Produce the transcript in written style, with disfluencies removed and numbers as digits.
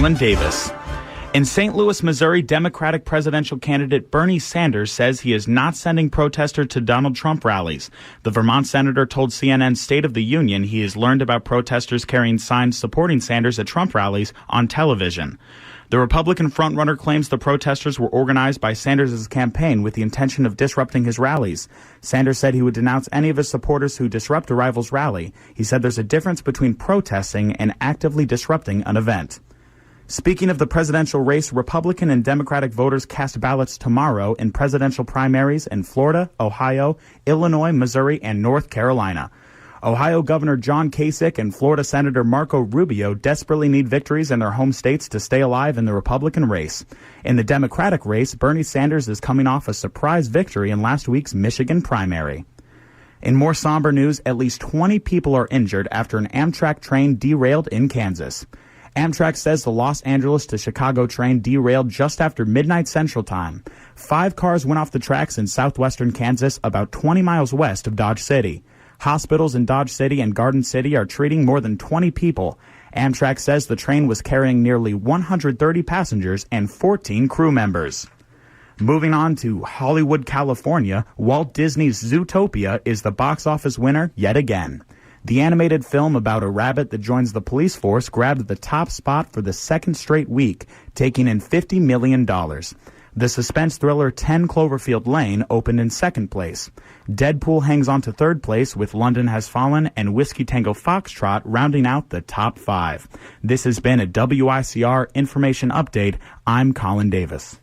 Colin Davis. In St. Louis, Missouri, Democratic presidential candidate Bernie Sanders says he is not sending protesters to Donald Trump rallies. The Vermont senator told CNN's State of the Union he has learned about protesters carrying signs supporting Sanders at Trump rallies on television. The Republican frontrunner claims the protesters were organized by Sanders' campaign with the intention of disrupting his rallies. Sanders said he would denounce any of his supporters who disrupt a rival's rally. He said there's a difference between protesting and actively disrupting an event. Speaking of the presidential race, Republican and Democratic voters cast ballots tomorrow in presidential primaries in Florida, Ohio, Illinois, Missouri, and North Carolina. Ohio Governor John Kasich and Florida Senator Marco Rubio desperately need victories in their home states to stay alive in the Republican race. In the Democratic race, Bernie Sanders is coming off a surprise victory in last week's Michigan primary. In more somber news, at least 20 people are injured after an Amtrak train derailed in Kansas. Amtrak says the Los Angeles to Chicago train derailed just after midnight Central Time. 5 cars went off the tracks in southwestern Kansas, about 20 miles west of Dodge City. Hospitals in Dodge City and Garden City are treating more than 20 people. Amtrak says the train was carrying nearly 130 passengers and 14 crew members. Moving on to Hollywood, California, Walt Disney's Zootopia is the box office winner yet again. The animated film about a rabbit that joins the police force grabbed the top spot for the second straight week, taking in $50 million. The suspense thriller 10 Cloverfield Lane opened in second place. Deadpool hangs on to third place with London Has Fallen and Whiskey Tango Foxtrot rounding out the top 5. This has been a WICR Information Update. I'm Colin Davis.